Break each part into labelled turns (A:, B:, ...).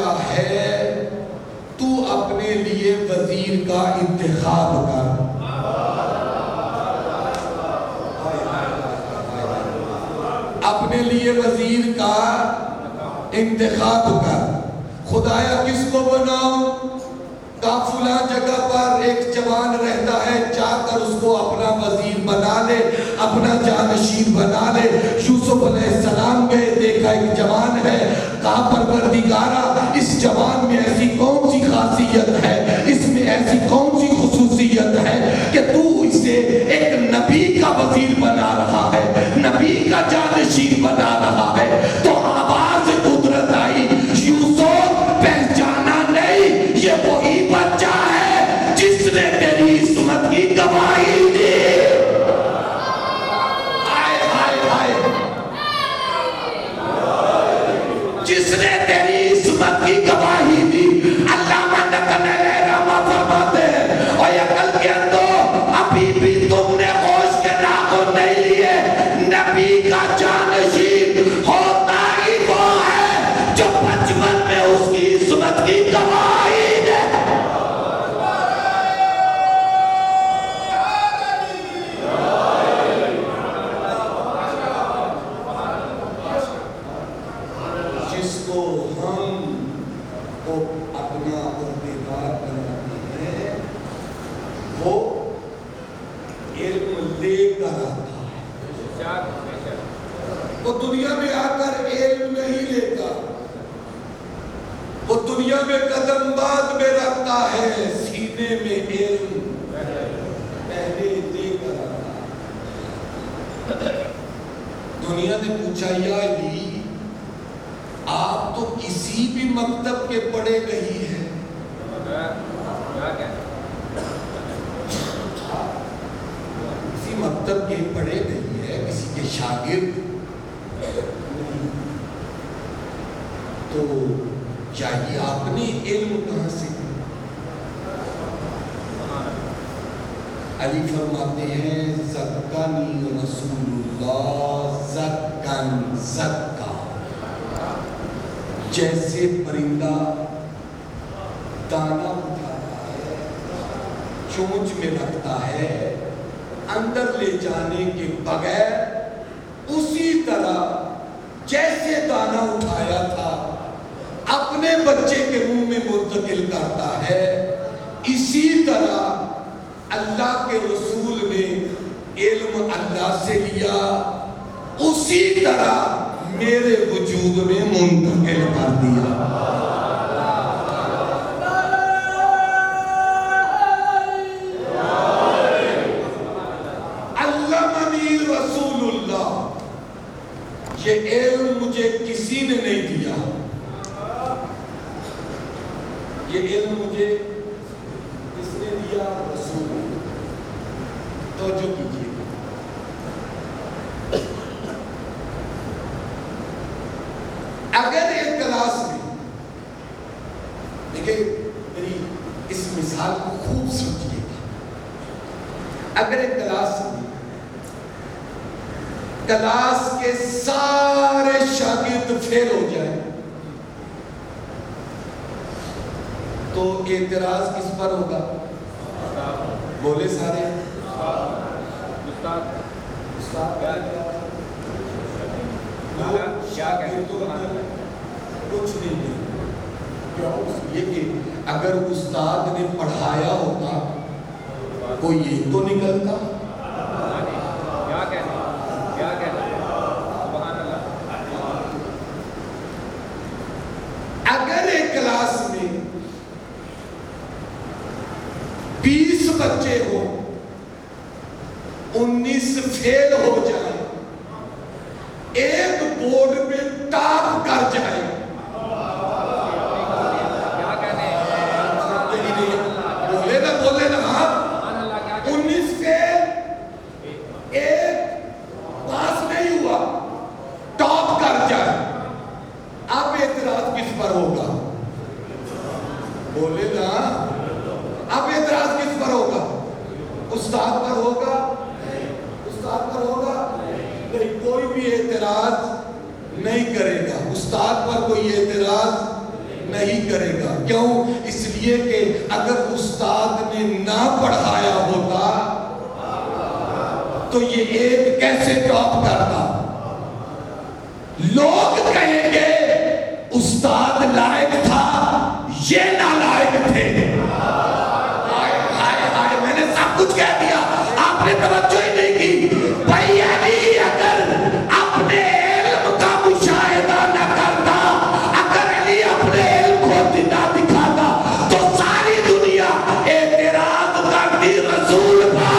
A: کہتا ہے تو اپنے لیے وزیر کا انتخاب کر، اپنے لیے وزیر کا انتخاب کر۔ خدایا کس کو بناؤں؟ کہا فلاں جگہ پر ایک جوان رہتا ہے، جا کر اس کو اپنا وزیر بنا لے، اپنا جانشین بنا لے۔ یوسف علیہ السلام گئے، دیکھا ایک جوان ہے، کہا پروردگارا اس جوان میں ایسی کون سی خاصیت ہے، اس میں ایسی کون سی خصوصیت ہے کہ تو اسے ایک نبی کا وزیر بنا رہا ہے، نبی کا جانشین بنا رہا ہے۔ تو آواز قدرت آئی، یوسف پہچانا نہیں، یہ وہی بچہ ہے جس نے تیری عصمت کی گواہی دی۔ آئے ہائے ہائے، جس نے تیری عصمت کی گواہی دی۔ علامہ نقل رحمہ فرماتے ہیں اور یہ کل کے اندر ابھی بھی تم نے ہوش کے ناخن نہیں لیے، نبی کا جانشین ہوتا ہی وہ ہے جو بچپن میں اس کی عصمت کی گواہی دے۔ جس کو ہم کو اپنا عہدیدار بناتے ہیں وہ علم لے کر آتا ہے، وہ دنیا میں آ کر علم نہیں لیتا، وہ دنیا میں قدم بعد میں رکھتا ہے، سینے میں علم پہلے لے کر آتا ہے۔ دنیا نے پوچھا یا علی آپ تو کسی بھی مکتب کے پڑھے نہیں ہیں، کسی مکتب کے پڑھے نہیں ہے، کسی کے شاگرد نہیں، تو چاہیے آپ نے علم کہاں سے کیا؟ علی فرماتے ہیں زکانی رسول اللہ زکن زکا، جیسے پرندہ دانا اٹھاتا ہے، چونچ میں رکھتا ہے، اندر لے جانے کے بغیر، اسی طرح جیسے دانا اٹھایا تھا اپنے بچے کے منہ میں منتقل کرتا ہے، اسی طرح اللہ کے رسول نے علم اللہ سے لیا، اسی طرح میرے وجود میں منتقل کر دیا۔ علمنی رسول اللہ، یہ علم مجھے کسی نے نہیں دیا، یہ علم مجھے کس نے دیا؟ رسول۔ توجہ کیجیے، اگر ایک کلاس میں، دیکھیں میری اس مثال کو خوب سمجھیے گا، اگر ایک کلاس میں کلاس کے سارے شاگرد فیل ہو جائیں تو اعتراض کس پر ہوگا؟ بولے سارے کچھ نہیں، یہ کہ اگر استاد نے پڑھایا ہوتا کوئی یہ تو نکلتا۔ اگر ایک کلاس میں 20 بچے ہو، 19 فیل ہو جائیں، ایک بورڈ پہ ٹاپ کر جائے، بولے نا آپ 19 فیل، ایک پاس نہیں ہوا، ٹاپ کر جائے، اب اعتراض کس پر ہوگا؟ بولے نا، اب اعتراض کس پر ہوگا؟ استاد پر ہوگا؟ استاد پر ہوگا؟ نہیں، کوئی بھی اعتراض نہیں کرے گا، استاد پر کوئی اعتراض نہیں کرے گا. کیوں؟ اس لیے کہ اگر استاد نے نہ پڑھایا ہوتا تو یہ ایک کیسے ٹاپ کرتا؟ لوگ کہیں گے استاد لائق تھا، یہ نالائق تھے. میں نے سب کچھ کہہ دیا، آپ نے توجہ ہی نہیں کی. بھائی علی اگر اپنے علم کا مشاہدہ نہ کرتا، اگر علی اپنے علم کو نہ دکھاتا تو ساری دنیا اعتراض کرتی رسول پر.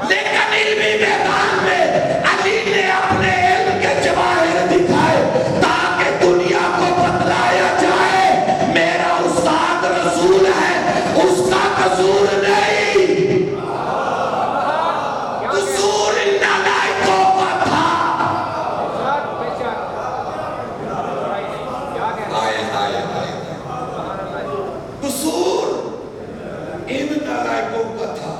A: لیکن علمی میدان میں علی نے اپنے علم کے جواہر دکھائے تاکہ دنیا کو بتلایا جائے میرا استاد رسول ہے، اس کا قصور نہیں، قصور ان نالائقوں کا تھا. قصور ان نالائقوں کا تھا.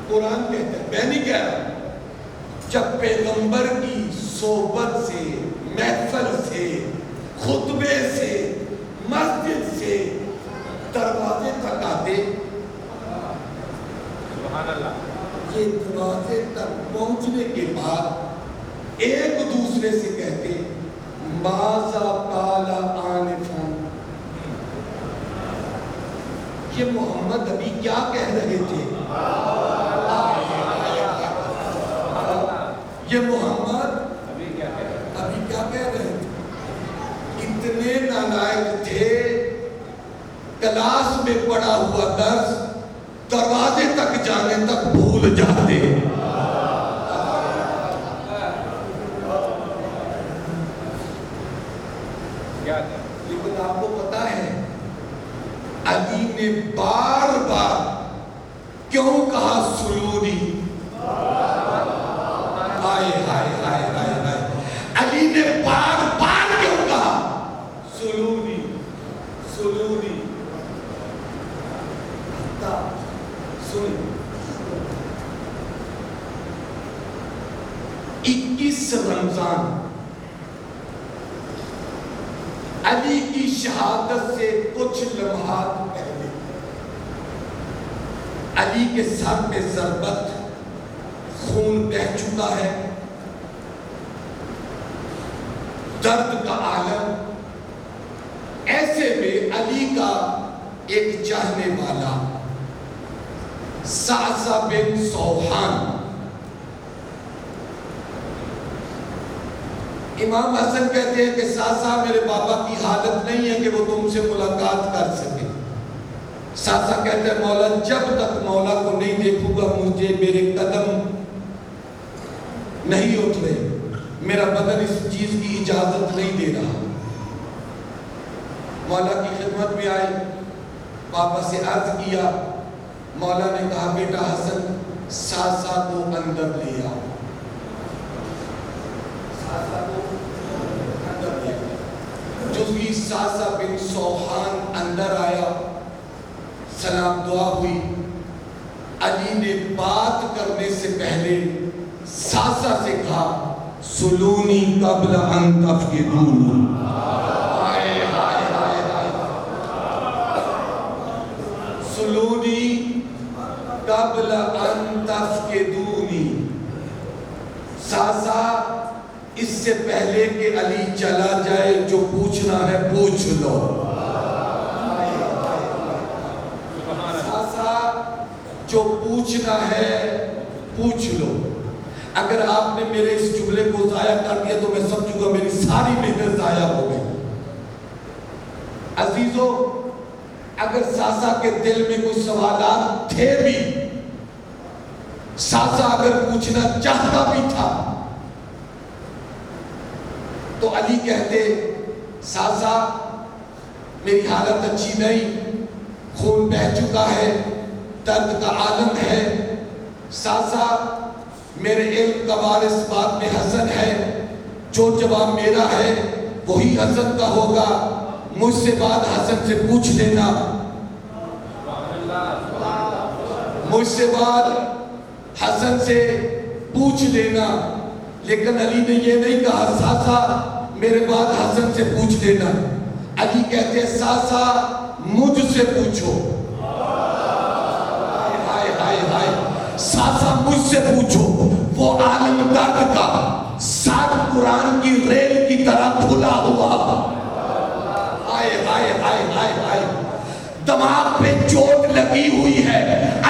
A: قرآن کہتا ہے، میں نہیں کہہ رہا، جب پیغمبر کی صحبت سے، محفل سے، خطبے سے، مسجد سے دروازے تک آتے، یہ دروازے تک پہنچنے کے بعد ایک دوسرے سے کہتے ماذا قال آنفا، یہ محمد ابھی کیا کہہ رہے تھے؟ یہ محمد ابھی کیا کہہ رہے تھے؟ اتنے نالائق تھے، کلاس میں پڑھا ہوا درس دروازے تک جانے تک بھول جاتے. لیکن آپ کو پتا ہے علی نے بار بار کیوں کہا سلونی؟ علی نے بار بار کیوں کہا سلونی سلونی؟ سن 21 رمضان علی کی شہادت سے کچھ لمحات پہلے علی کے سر پہ ضربت، خون بہہ چکا ہے، درد کا عالم. ایسے میں علی کا ایک چاہنے والا سعصع بن سوحان، امام حسن کہتے ہیں کہ سعصع میرے بابا کی حالت نہیں ہے کہ وہ تم سے ملاقات کر سکے. سعصع کہتے ہیں مولا جب تک مولا کو نہیں دیکھوں گا مجھے میرے قدم نہیں اٹھ رہے، میرا بدن اس چیز کی اجازت نہیں دے رہا. مولا کی خدمت میں آئے، بابا سے عرض کیا، مولا نے کہا بیٹا حسن سعصع کو اندر لے آؤ. سعصع کو اندر لے آؤ. جو بھی سعصع بن سوحان اندر آیا، سلام دعا ہوئی. علی نے بات کرنے سے پہلے سعصع سے کہا سلونی قبل ان تفقدون. سلونی قبل ان تفقدونی. سعصع اس سے پہلے کہ علی چلا جائے جو پوچھنا ہے پوچھ لو. سعصع جو پوچھنا ہے پوچھ لو. اگر آپ نے میرے اس جملے کو ضائع کر دیا تو میں سمجھوں گا میری ساری محنت ضائع ہو گئی. عزیزو، اگر سعصع کے دل میں کوئی سوالات تھے بھی، سعصع اگر پوچھنا چاہتا بھی تھا تو علی کہتے سعصع میری حالت اچھی نہیں، خون بہہ چکا ہے، درد کا عالم ہے. سعصع میرے علم کا وارث بعد میں حسن ہے، جو جواب میرا ہے وہی حسن کا ہوگا، مجھ سے بعد حسن سے پوچھ لینا، مجھ سے بعد حسن سے پوچھ لینا. لیکن علی نے یہ نہیں کہا سعصع میرے بعد حسن سے پوچھ لینا. علی کہتے ہیں ساسا مجھ سے پوچھو. ہائے ہائے ہائے, ساسا مجھ سے پوچھو. وہ عالم درد کا ساتھ قرآن کی ریل کی طرح کھلا ہوا. ہائے ہائے ہائے ہائے ہائے, دماغ پہ چوٹ لگی ہوئی ہے.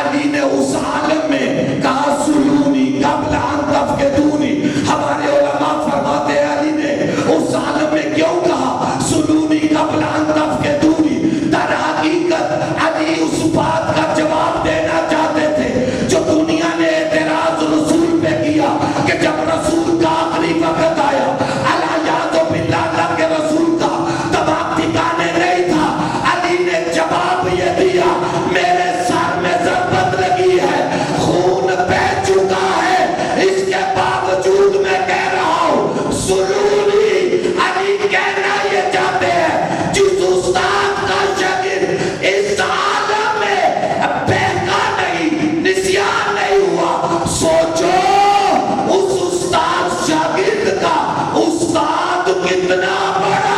A: علی نے اس عالم میں کہا سلونی قبل ان تفقدونی. ہمارے علماء فرماتے ہیں علی نے اس عالم میں کیوں کہا سلونی قبل ان تفقدونی. در حقیقت علی اس بات کا جواب دینا چاہتے تھے جو دنیا نے اعتراض رسول پہ کیا کہ جب رسول کا آخری وقت آیا اللہ یاد و باللہ اللہ کے رسول کا دماغ ٹھکانے نہیں تھا. علی نے جواب یہ دیا میرے سر میں ضربت لگی ہے, خون بہہ چکا ہے, اس کے باوجود میں کہہ رہا ہوں سلونی. علی کہنا یہ چاہتے ہیں جس استاد کا شاگرد اس عالم میں بہکا نہیں, نسیان نہیں ہوا, سوچو اس استاد شاگرد کا استاد کتنا بڑا.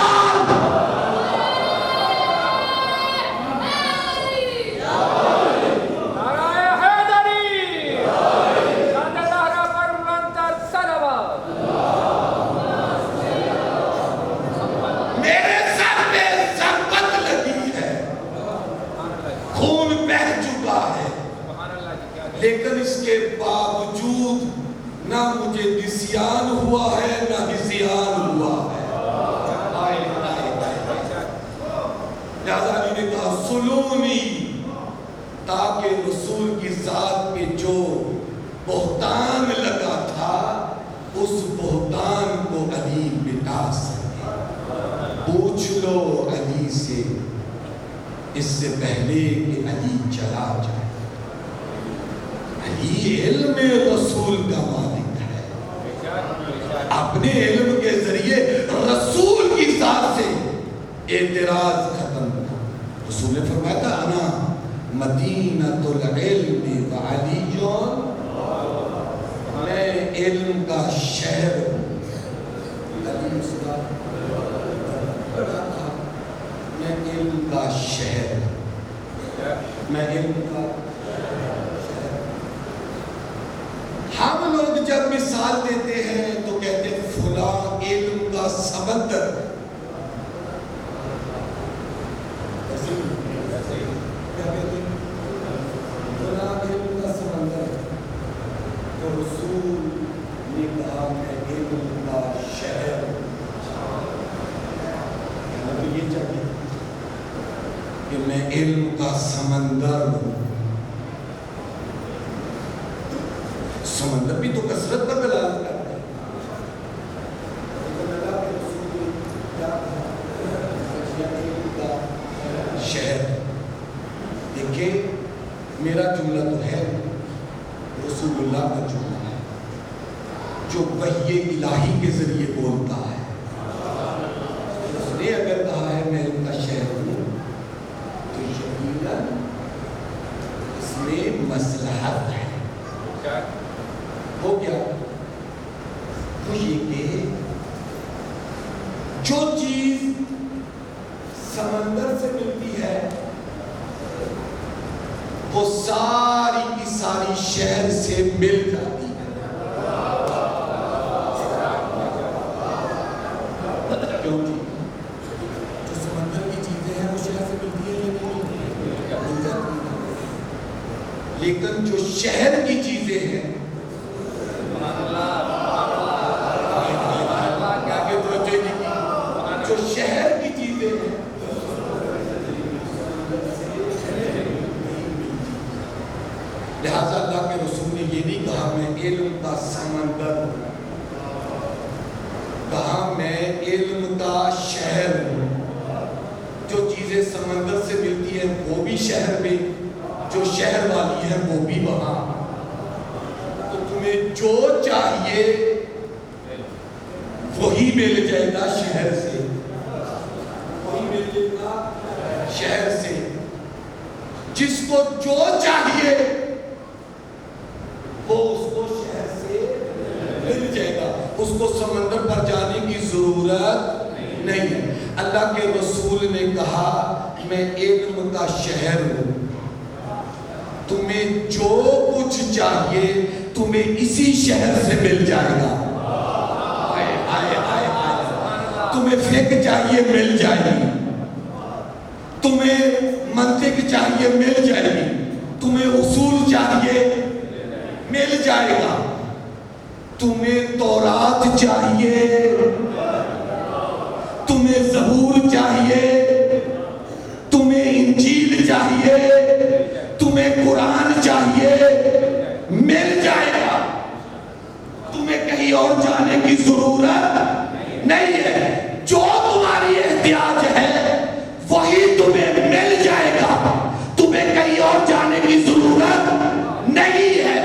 A: لیکن اس کے باوجود نہ مجھے نسیان ہوا ہے نہ نسیان ہوا ہے. لہذا علی نے کہا سلونی, تاکہ رسول کی ذات پہ جو بہتان لگا تھا اس بہتان کو علی مٹا سکے. پوچھ لو علی سے اس سے پہلے کہ علی چلا جائے. علی علم رسول کا مالک ہے, اپنے علم کے ذریعے رسول کی ذات سے اعتراض ختم کر. رسول نے فرمایا تھا انا مدینۃ العلم وعلی جون, میں علم کا شہر ہوں. میں علم کا شہر, میں علم کا. ہم لوگ جب مثال دیتے ہیں تو کہتے ہیں فلاں علم کا سمندر. فلاں علم کا سمندر, تو رسول نے کہا میں علم کا شہر. یہ چاہیے کہ میں علم کا سمندر ہوں. سمندر بھی تو کثرت پر دلالت کرتا ہے. شہر دیکھیں, میرا جملہ تو ہے رسول اللہ کا جملہ ہے جو وحی الہی کے ذریعے بولتا ہے. اس نے اگر کہا ہے میں ان کا شہر ہوں تو یقیناً اس میں مصلحت ہے. ہو گیا وہ یہ کہ جو چیز سمندر سے ملتی ہے وہ ساری کی ساری شہر سے مل جاتی ہے. کیونکہ جو سمندر کی چیزیں ہیں وہ شہر سے ملتی ہیں یا نہیں مل جاتی ہیں, لیکن جو شہر کی چیزیں ہیں جو شہر کی چیزیں ہیں لہذا اللہ کے رسول نے یہ نہیں کہا میں علم کا سمندر ہوں, کہا میں علم کا شہر ہوں. جو چیزیں سمندر سے ملتی ہیں وہ بھی شہر میں, جو شہر والی ہیں وہ بھی وہاں. تو تمہیں جو چاہیے وہی مل جائے گا شہر سے, وہی مل جائے گا شہر سے. جس کو جو چاہیے وہ اس کو شہر سے مل جائے گا. اس کو سمندر پر جانے کی ضرورت ضرورت نہیں ہے. اللہ کے رسول نے کہا میں علم کا شہر ہوں, تمہیں جو کچھ چاہیے تمہیں اسی شہر سے مل جائے گا. تمہیں فقہ چاہیے مل جائے گی, تمہیں منطق چاہیے مل جائے گی, تمہیں اصول چاہیے مل جائے گا, تمہیں تورات چاہیے, تمہیں زبور چاہیے, تمہیں انجیل چاہیے, تمہیں قرآن چاہیے, مل جائے گا. تمہیں کہیں اور جانے کی ضرورت نہیں ہے. جو تمہاری احتیاج ہے وہی تمہیں مل جائے گا, تمہیں کہیں اور جانے کی ضرورت نہیں ہے.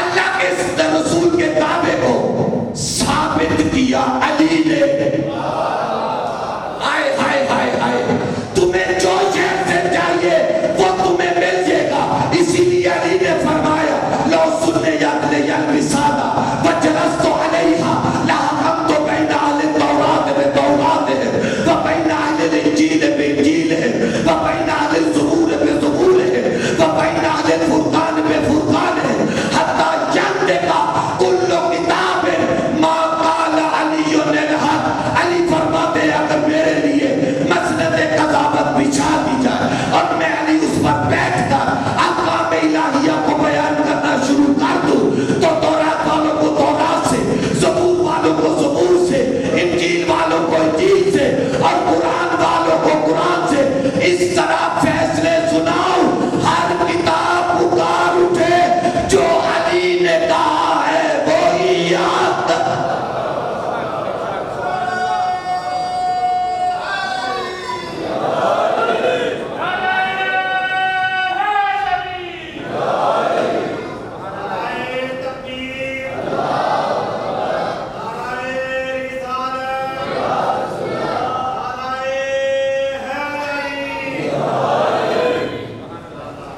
A: اللہ کے رسول کے دعوے کو ثابت کیا علی نے. ہائے ہائے ہائے ہائے, تمہیں جو شہر سے چاہیے وہ تمہیں مل جائے گا. اسی لیے علی نے فرمایا لو سننے یاد لے یا مثالا وجلست علیہا لحکمت بین اہل التورات بتورات وبین اہل الانجیل بانجیل وبین اہل الزبور بزبور وبین اہل الفرقان بفرقان حتی ینطق کل کتاب ما قال علی الحق. علی فرماتے ہیں اگر میرے لیے مسند قضاوت بچھا دی جائے اور میں علی اس پر بیٹھ کر احکام الہیہ کو بیان کرنا شروع کر دوں تو تورات والوں کو تورات سے, زبور والوں کو زبور سے, انجیل والوں کو انجیل سے اور قرآن والوں کو قرآن سے, اس طرح فیصلے سناؤ. ہر کتاب پکار اٹھے جو علی نے کہا ہے وہی یاد.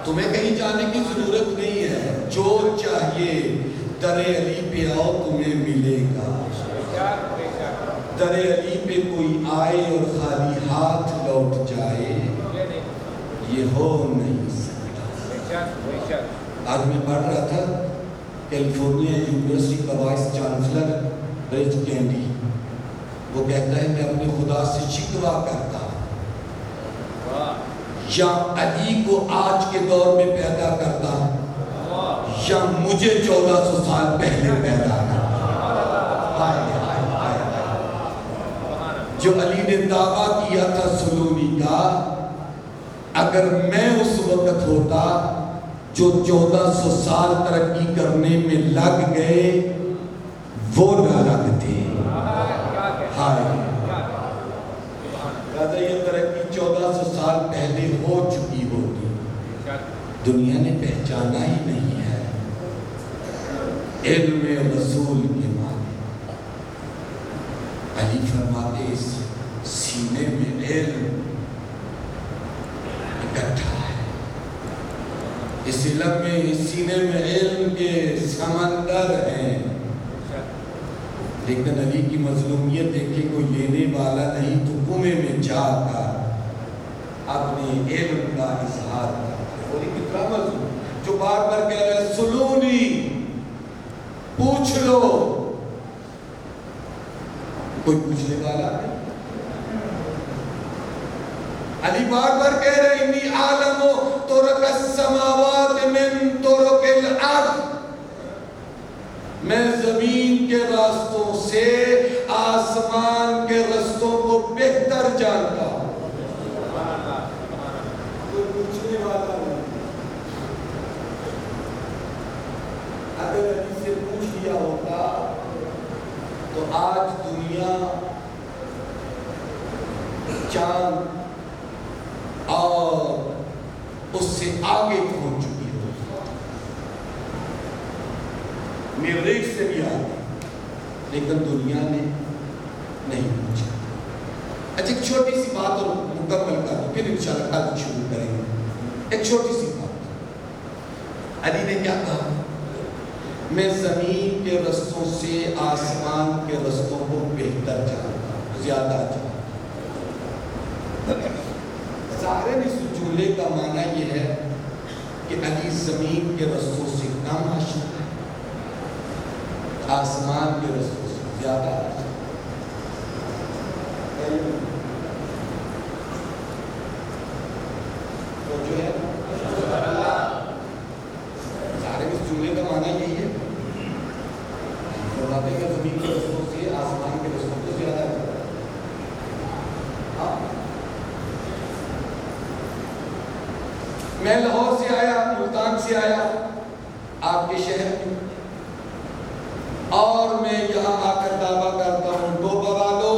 A: تمہیں کہیں جانے کی ضرورت نہیں ہے, جو چاہیے در علی پہ آؤ تمہیں ملے گا. در علی پہ کوئی آئے اور خالی ہاتھ لوٹ جائے یہ ہو نہیں سکتا. آج میں پڑھ رہا تھا کیلیفورنیا یونیورسٹی کا وائس چانسلر رچ کینڈی, وہ کہتا ہے میں اپنے خدا سے شکوہ کرتا ہوں یا علی کو آج کے دور میں پیدا کرتا یا مجھے 1400 سال پہلے پیدا کرتا. جو علی نے دعویٰ کیا تھا سلونی کا, اگر میں اس وقت ہوتا جو 1400 سال ترقی کرنے میں لگ گئے وہ نہ لگتے. یہ ترقی 1400 سال پہلے ہو چکی ہوتی, دنیا نے پہچانا ہی نہیں ہے علم رسول کے معنی. علی فرماتے اس سینے میں علم اکٹھا ہے, اس علم میں, اس سینے میں علم کے سمندر ہیں. لیکن علی کی مظلومیت دیکھے کوئی لینے والا نہیں تو کنویں میں جا کر اپنے علم کا اظہار کرتے. اور یہ کتنا مظلوم جو بار بار کہہ رہے ہیں سلونی پوچھ لو, کوئی پوچھنے والا نہیں. علی بار بار کہہ رہے انی عالم ترک السماوات من ترک الارض, میں زمین کے راستوں سے آسمان کے رستوں کو بہتر جانتا ہوں. کوئی پوچھنے والا نہیں. اگر علی سے پوچھ لیا ہوتا تو آج دنیا چاند اور اس سے آگے پہنچ چکی ہوتی, مریخ سے بھی آگے, لیکن دنیا نے نہیں پوچھا. اچھا ایک چھوٹی سی بات اور مکمل کر دوں, پھر انشاءاللہ کل شروع کریں گے. ایک چھوٹی سی بات, علی نے کیا کہا, میں زمین کے رستوں سے آسمان کے رستوں کو بہتر جانتا ہوں. زیادہ جانتا. ظاہراً اس جملے کا معنی یہ ہے کہ علی زمین کے رستوں سے کم عاشق ہے، آسمان کے رستوں سے زیادہ عاشق ہے. تو جو ہے ظاہراً اس جملے کا معنی یہی ہے، فرماتے ہیں کہ زمین کے رستوں سے آسمان کے رستوں کو زیادہ ہے. میں لاہور سے آیا، ملتان سے آیا آپ کے شہر میں، اور میں یہاں آ کر دعویٰ کرتا ہوں توبہ والو،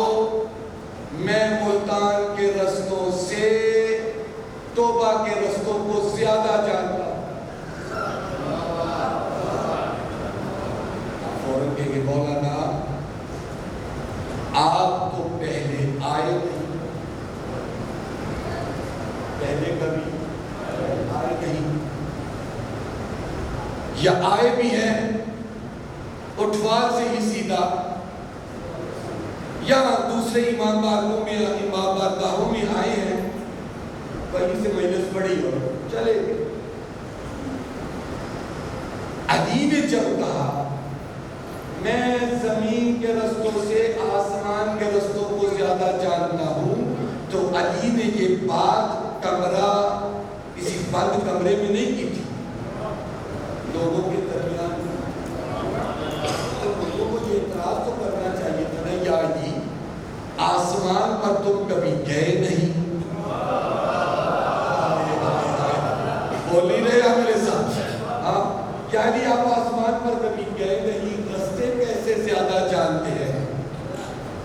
A: میں ملتان کے رستوں سے توبہ کے رستوں کو زیادہ جانتا ہوں. فوراً کہ مولانا آپ تو پہلے آئے نہیں، پہلے کبھی آئے نہیں، یا آئے بھی ہیں اٹھوال سے ہی سیدھا، یا دوسرے امام بارگاہوں میں آئے ہیں، وہیں سے مجلس بڑی ہو چلے گئے. علی نے جب کہا میں زمین کے رستوں سے آسمان کے رستوں کو زیادہ جانتا ہوں، تو علی نے یہ بات کمرہ کسی بند کمرے میں نہیں کی تھی، لوگوں کے درمیان. تو لوگوں کو یہ اعتراض تو کرنا چاہیے تھا نا، یا علی آسمان پر تم کبھی گئے نہیں؟ بول نہیں رہے آپ میرے ساتھ؟ ہاں، یعنی آپ آسمان پر کبھی گئے نہیں، رستے کیسے زیادہ جانتے ہیں؟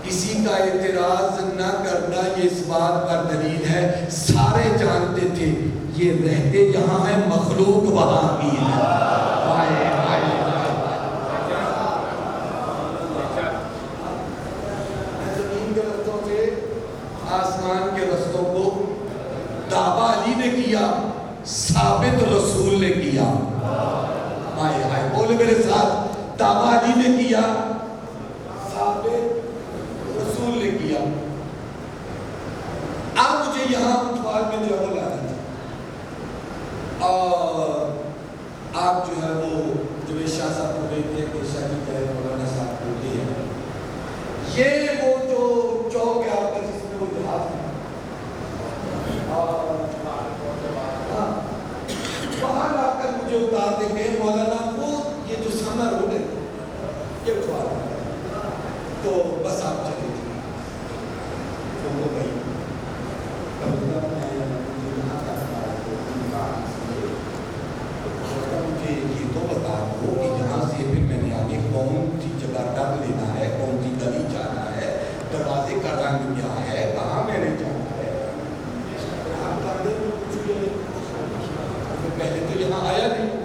A: کسی کا اعتراض نہ کرنا یہ اس بات پر دلیل ہے سارے جانتے تھے یہ رہتے یہاں ہیں، مخلوق وہاں کی ہے. زمین کے رستوں سے آسمان کے رستوں کو دعویٰ علی نے کیا، ثابت رسول نے کیا. آئے آئے بولے میرے ساتھ، دعویٰ علی نے کیا، ثابت رسول نے کیا. اب مجھے یہاں اٹھوال میں جو ہے لانا تھا، اور آپ جو ہے وہ جو شاہ صاحب کو رہے تھے کہ شاہ جی کہے مولانا صاحب بولتے ہیں، یہ وہ جو چوک ہے آپ کا جس میں وہ جہاز ہے، وہاں لا کر مجھے اتار دیں گے مولانا، وہ یہ جو سامنا روڈ ہے یہ اٹھوال ہے، تو بس آپ چلے تھے. تو وہ بھائی مجھے یہ تو بتا دو کہ یہاں سے پھر میں نے آگے کون سی جگہ ٹرن لینا ہے، کون سی گلی جانا ہے، دروازے کا رنگ کیا ہے، کہاں میں نے جانا ہے. پہلے تو یہاں آیا نہیں.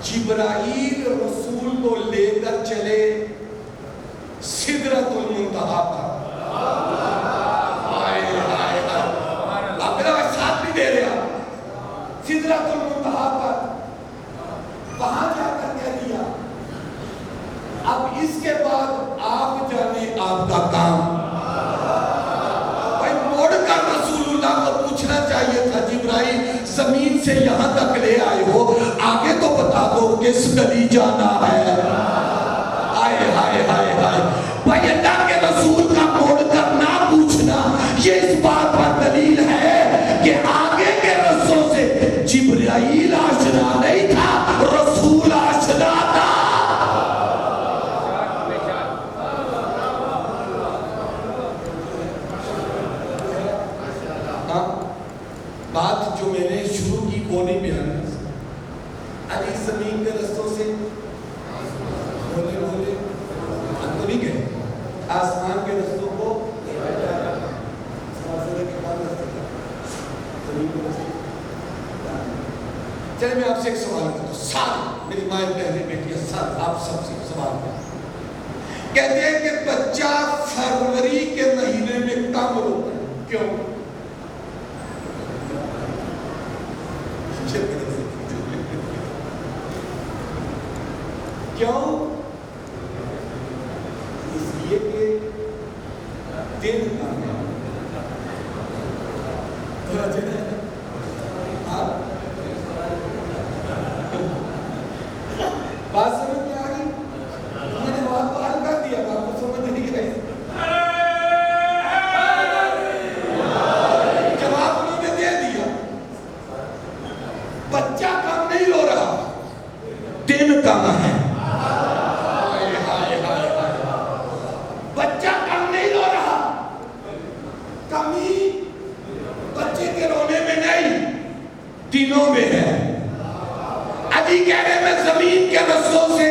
A: جبرائیل رسول کو لے کر چلے سدرۃ المنتہا پر. سدرۃ المنتہا پر وہاں جا کر کہہ دیا اب اس کے بعد آپ جانے آپ کا کام. بھائی موڑ کر رسول اللہ کو پوچھنا چاہیے تھا، جبرائیل زمین سے یہاں تک لے آئے ہو، آگے تو بتا دو کس گلی جانا ہے. آئے ہائے ہائے ہائے، بھائی اللہ کے رسول کا موڑ کر نہ پوچھنا یہ اس بات پر دلیل ہے کہ آگے کے رستوں سے جبرائیل آشنا نہیں تھا، رسول آشنا تھا. بات جو میں نے شروع کی وہ نہیں بیان کی. علی زمین کے رستوں سے بولے بولے ہم تو نہیں گئے، آسمان کے رستوں کو چلے میں آپ سے ایک سوال کرتا ہوں. سات میری مائیں پہلے بیٹی سات آپ سب سے سوال کریں. کہتے ہیں کہ بچہ فروری کے مہینے میں کم روتا ہے، کیوں؟ کیوں؟ لیے کہ دن کام ہے. بات سمجھ میں آ گئی؟ میں نے بات کو حل کر دیا, آپ کو سمجھ نہیں آئی. جواب انہوں نے دے دیا. بچہ کم نہیں رو رہا, دن کم ہے. بچہ کم نہیں رو رہا, کمی بچے کے رونے میں نہیں, دنوں میں ہے. علی کہہ رہے میں زمین کے رستوں سے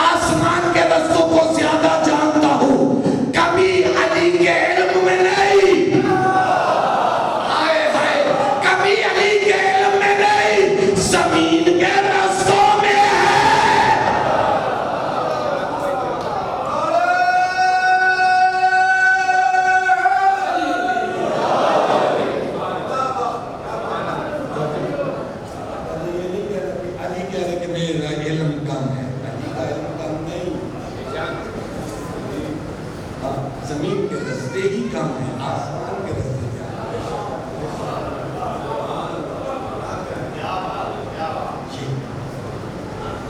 A: آسمان کے رستوں کو زیادہ جانتا ہوں, کمی علی کے علم میں نہیں. ہائے ہائے, کمی علی کے علم میں نہیں, زمین کے رستوں میں ہے. علی کہہ رہے کہ میرا علم کم ہے, علی کا علم کم نہیں, زمین کے رستے ہی کم ہیں, آسمان کے رستے کیا ہے.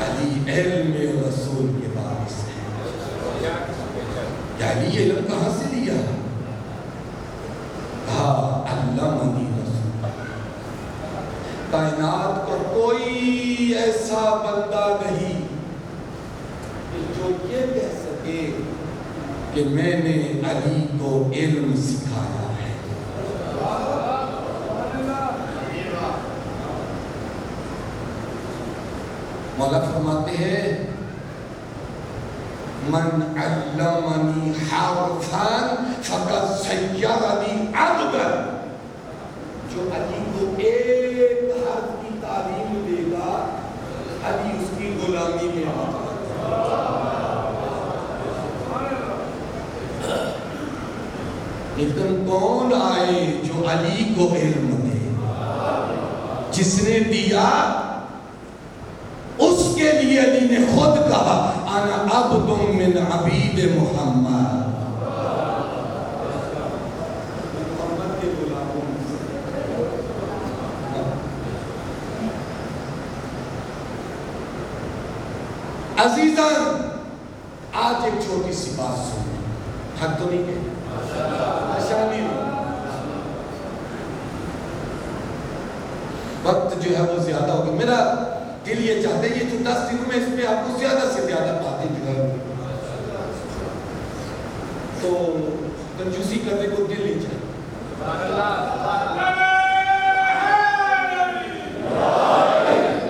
A: علی علم رسول کے باعث ہے. علی علم کہاں سے لیا؟ علمنی رسول. کائنات کو کوئی ایسا بندہ نہیں کہ جو یہ کہہ سکے کہ میں نے علی کو علم سکھایا ہے. مولا فرماتے ہیں من علمنی حرفا فقد سیرنی عبدا. جو علی کو ایک حرف کی تعلیم دے گا, علی اس کی غلامی میں آتا. لیکن کون آئے جو علی کو علم دے؟ جس نے دیا اس کے لیے علی نے خود کہا انا عبد من عبید محمد. محمد کے غلاموں سے. عزیزان, آج ایک چھوٹی سی بات سنیں, حق تو نہیں کہہ آسانی وقت جو ہے وہ زیادہ ہوگا. میرا دل یہ چاہتے ہیں یہ جو 10 دنوں میں اس میں آپ کو زیادہ سے زیادہ باتیں جو ہے تو کنجوسی کرنے کو دل نہیں چاہیے.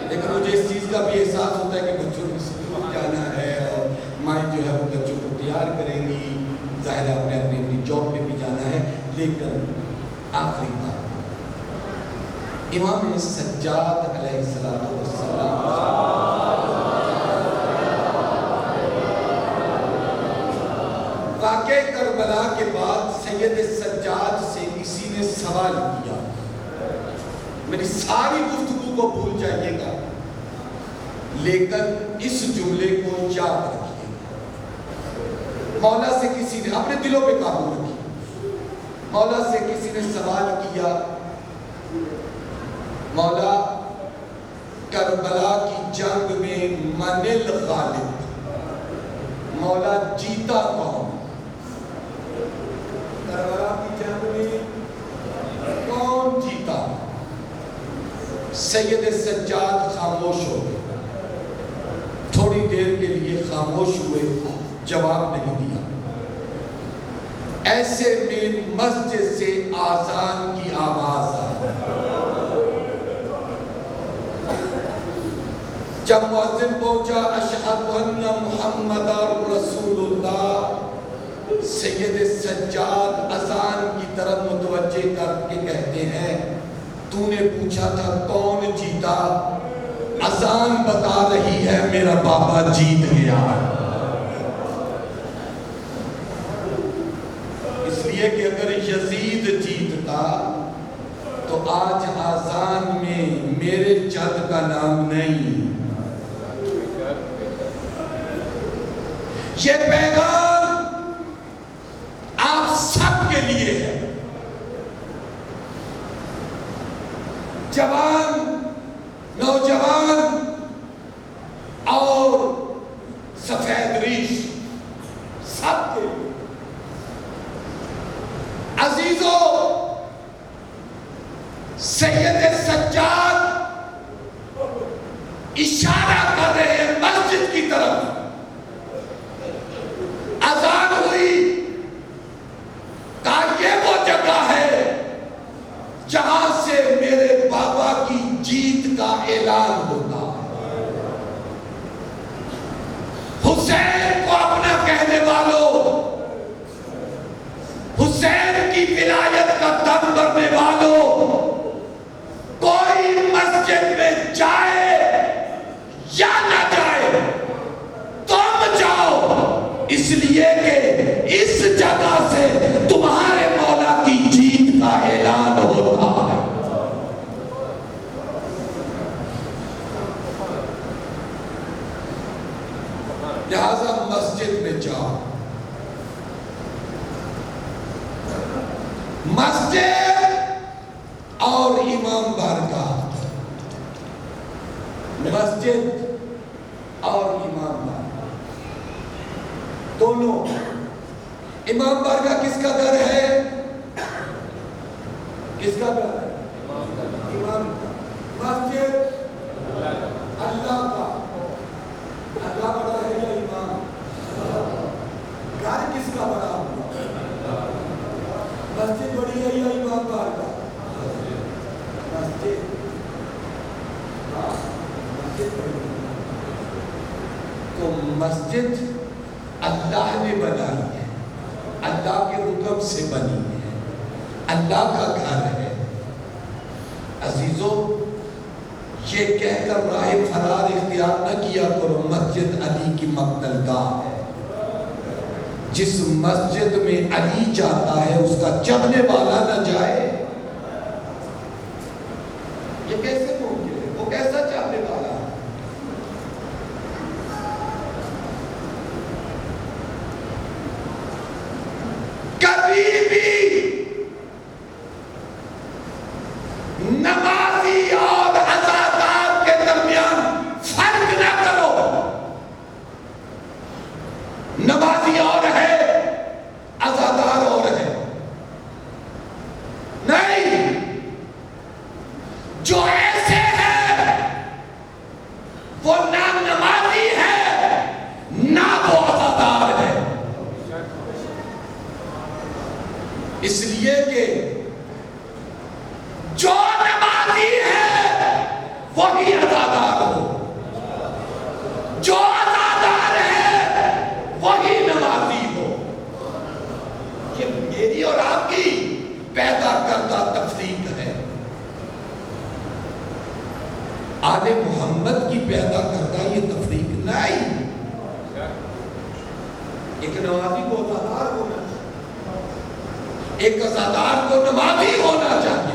A: لیکن مجھے اس چیز کا بھی احساس ہوتا ہے کہ بچوں کو اسکول جانا ہے اور مائیں جو ہے وہ بچوں کو تیار کریں گی, ظاہر ہے اپنے اپنی جاب پہ بھی جانا ہے. لیکن آخری بات, امام سجاد علیہ السلام واقعہ کربلا کے بعد سید سجاد سے کسی نے سوال کیا. میری ساری گفتگو کو بھول جائیے گا لیکن اس جملے کو یاد رکھیے. مولا سے کسی نے, اپنے دلوں پہ قابو رکھیے, مولا سے کسی نے سوال کیا مولا کربلا کی جنگ میں من الغالب, مولا جیتا کون؟ کربلا کی جنگ میں کون جیتا؟ سید سجاد خاموش ہو گئے, تھوڑی دیر کے لیے خاموش ہوئے, جواب نہیں دیا. ایسے میں مسجد سے آذان کی آواز آئی. جب مؤذن پہنچا اشہد ان محمد رسول اللہ, سید سجاد اذان کی طرف متوجہ کر کے کہتے ہیں تو نے پوچھا تھا کون جیتا, اذان بتا رہی ہے میرا بابا جیت گیا. اس لیے کہ اگر یزید جیتتا تو آج آذان میں میرے جد کا نام نہیں. یہ پیغام لیے کہ اس جگہ سے تمہارے مولا کی جیت کا اعلان ہوتا ہے. لہذا مسجد میں جاؤ. مسجد اور امام بارگاہ، مسجد اور امام بارگاہ دونوں. امام بارگاہ کس کا گھر ہے؟ کس کا گھر ہے؟ امام کا. مسجد اللہ کا. اللہ بڑا ہے یا امام؟ گھر کس کا بڑا ہوا؟ مسجد بڑی ہے یا امام بارگاہ؟ مسجد. مسجد بڑی ہے. تو مسجد اللہ نے بنائی ہے، اللہ کے حکم سے بنی ہے، اللہ کا گھر ہے. عزیزو، یہ کہہ کر راہ فرار اختیار نہ کیا کرو مسجد علی کی مقتل گاہ ہے. جس مسجد میں علی جاتا ہے اس کا چبنے والا نہ جائے. یہ کیسے ممکن ہے؟ وہ کیسا چاہنے والا ہے؟ کبھی بھی نمازی اور عزادار کے درمیان فرق نہ کرو. نمازی اور ہے، عزادار اور ہے. نہیں، جو ایسے ہے وہ نہ نمازی ہے نہ وہ عزادار ہے. اس لیے کہ جو نمازی ہے وہی عزادار ہو، جو عزادار ہے وہی نمازی ہو. یہ میری اور آپ کی پیدا کردہ تفریق ہے. آل محمد کی پیدا کردہ یہ تفریق نہیں. ایک نمازی کو عزادار ہونا چاہیے، ایک عزادار کو نمازی ہونا چاہیے.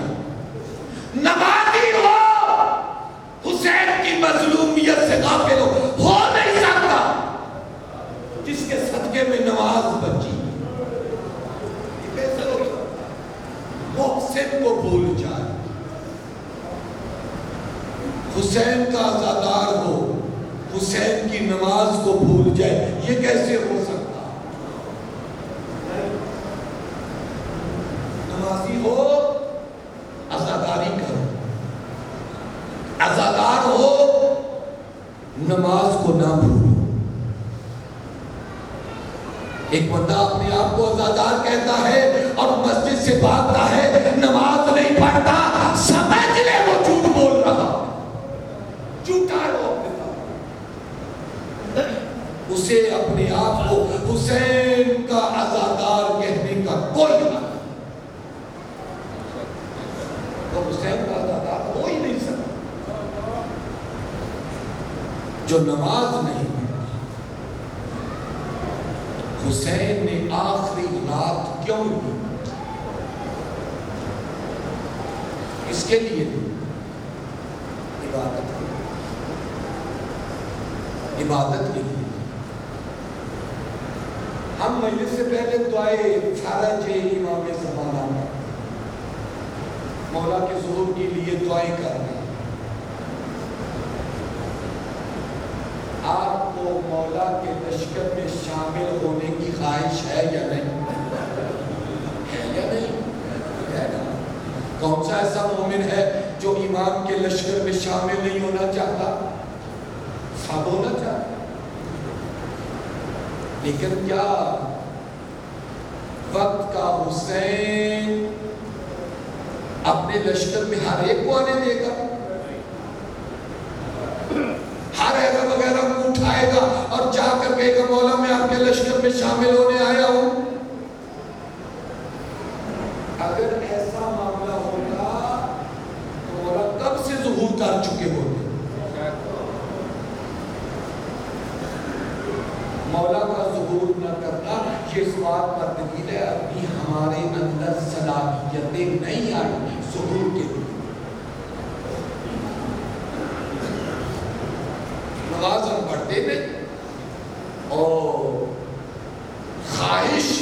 A: نمازی ہو حسین کی مظلومیت سے غافل ہو نہیں سکتا جس کے صدقے میں نماز بچی. یہ کیسے ہو سکتا؟ محسن کو بھول جائے، حسین کا عزادار ہو حسین کی نماز کو بھول جائے. یہ کیسے ہو سکتا؟ نمازی ہو عزاداری کرو، عزادار ہو نماز کو نہ بھولو. ایک بندہ اپنے آپ کو عزادار کہتا ہے اور مسجد سے بھاگتا ہے، نماز نہیں پڑھتا، سمجھ لے وہ جھوٹ بول رہا، جھوٹا ہے وہ اپنے آپ. اسے اپنے آپ کو حسین کا عزادار کہنے کا کوئی حق نہیں. وہ حسین کا عزادار ہو ہی نہیں سکتا جو نماز نہیں پڑھتا. حسین نے آخری رات کیوں لی؟ اس کے لیے عبادت کے لیے. ہم مجلس سے پہلے دعائے فرج امام زمانہ مولا کے ظہور کے لیے دعائیں کر رہے ہیں. آپ کو مولا کے لشکر میں شامل ہونے کی خواہش ہے یا نہیں؟ ہے یا نہیں؟ ہے نا؟ کون سا ایسا مومن ہے جو امام کے لشکر میں شامل نہیں ہونا چاہتا؟ سب ہونا چاہتا. لیکن کیا وقت کا حسین اپنے لشکر میں ہر ایک کو آنے دے گا؟ ہر ایرا وغیرہ کو اٹھائے گا اور جا کر کہے گا مولا میں آپ کے لشکر میں شامل ہونے آیا ہوں؟ اگر ایسا معاملہ ہوتا تو مولا کب سے ظہور کر چکے ہوتے. مولا کا ظہور نہ کرنا یہ اس بات پر دلیل ہے ابھی ہمارے اندر صلاحیتیں نہیں آئی ظہور کے لیے. نماز ہم پڑھتے نہیں اور خواہش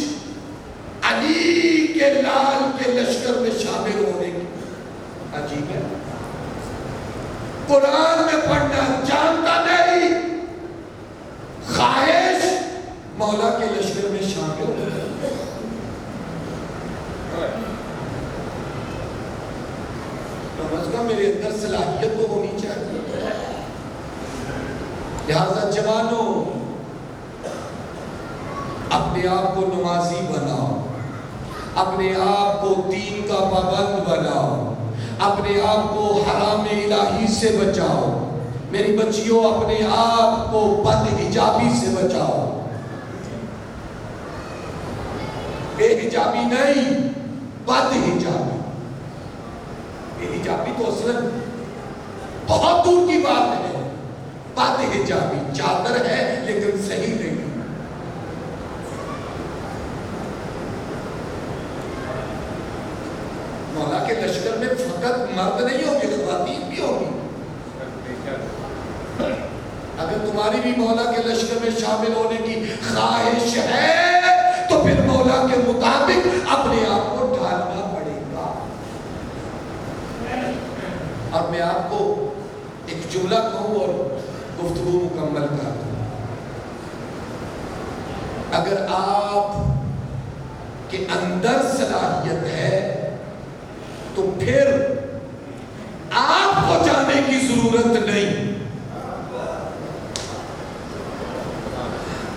A: علی کے لال کے لشکر میں شامل ہونے کی عجیب ہے. قرآن میں پڑھنا جانتا نہیں، خواہش مولا کے لشکر میں شامل ہونے کی. کم از کم میرے اندر صلاحیت تو ہونی چاہیے. لہذا جوانوں اپنے آپ کو نمازی بناؤ، اپنے آپ کو دین کا پابند بناؤ، اپنے آپ کو حرام الہی سے بچاؤ. میری بچیوں اپنے آپ کو بد حجابی سے بچاؤ. بے حجابی نہیں، بد حجابی. بے حجابی تو اصلا بہت دور کی بات ہے. بد حجابی چادر ہے لیکن صحیح نہیں. مولا کے لشکر میں فقط مرد نہیں ہوگی، خواتین بھی ہوگی. اگر تمہاری بھی مولا کے لشکر میں شامل ہونے کی خواہش ہے تو پھر مولا کے مطابق اپنے آپ کو ڈھالنا پڑے گا. اور میں آپ کو ایک جملہ کہوں اور گفتگو مکمل کر دوں. اگر آپ کے اندر صلاحیت ہے تو پھر آپ کو جانے کی ضرورت نہیں.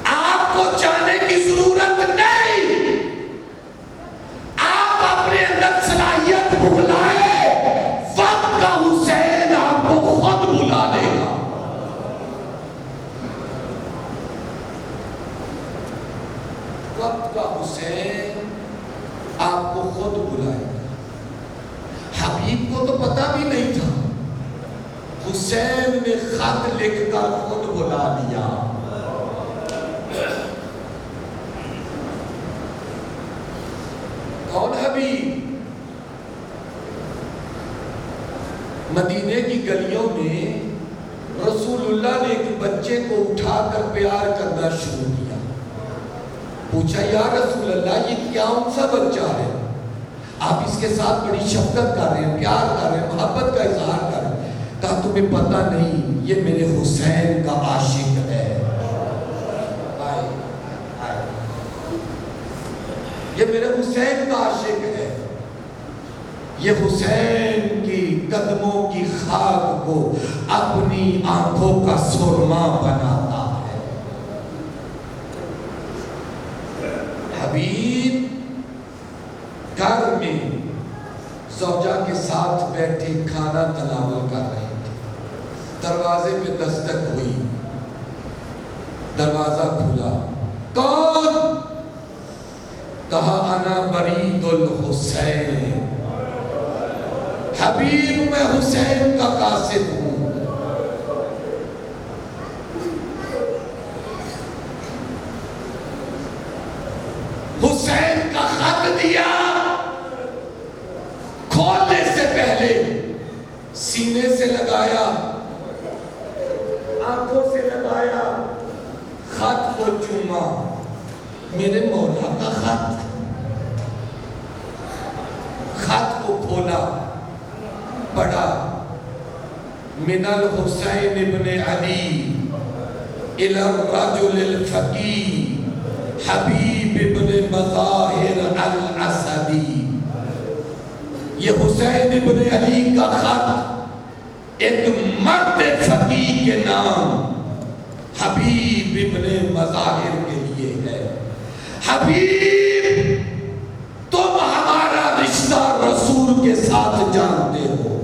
A: آپ کو جانے کی ضرورت نہیں. آپ اپنے اندر صلاحیت بلائے، وقت کا حسین آپ کو خود بلا لے گا. وقت کا حسین آپ کو خود بلائے گا. حبیب کو تو پتہ بھی نہیں تھا، حسین نے خط لکھ کر خود بلا لیا. کون حبیب؟ مدینے کی گلیوں میں رسول اللہ نے ایک بچے کو اٹھا کر پیار کرنا شروع کیا. پوچھا یا رسول اللہ یہ کیا ان سا بچہ ہے؟ آپ اس کے ساتھ بڑی شفقت کر رہے ہیں، پیار کر رہے ہیں، محبت کا اظہار کر رہے ہیں. کہا تمہیں پتہ نہیں یہ میرے حسین کا عاشق ہے. یہ میرے حسین کا عاشق ہے. یہ حسین کی قدموں کی خاک کو اپنی آنکھوں کا سرما بناتا ہے. حبیب گھر میں زوجہ کے ساتھ بیٹھے کھانا تناول کر رہے تھے. دروازے پہ دستک ہوئی، دروازہ کھلا. کون؟ کہا انا برید الحسین. حبیب میں حسین کا قاصد ہوں. حسین کا خط دیا. کھولنے سے پہلے سینے سے لگایا، آنکھوں سے لگایا، خط کو چوما. میرے مولا کا خط. خط کو کھولا، پڑھا من الحسین ابن علی الی الرجل الفقی حبیب ابن مظاہر الاسدی. یہ حسین ابن علی کا خط ایک مرد فقیہ کے نام حبیب ابن مظاہر کے لیے ہے. حبیب تم ہمارا رشتہ رسول کے ساتھ جانتے ہو.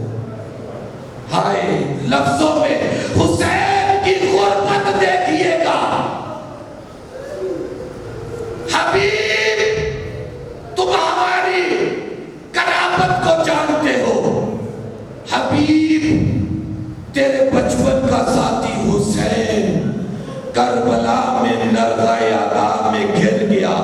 A: ہائے لفظوں میں حسین کی غربت دیکھیے گا. حبیب تم ہماری قرابت کو جانتے ہو. حبیب تیرے بچپن کا ساتھی حسین کربلا میں نرغہ ادا میں گر گیا.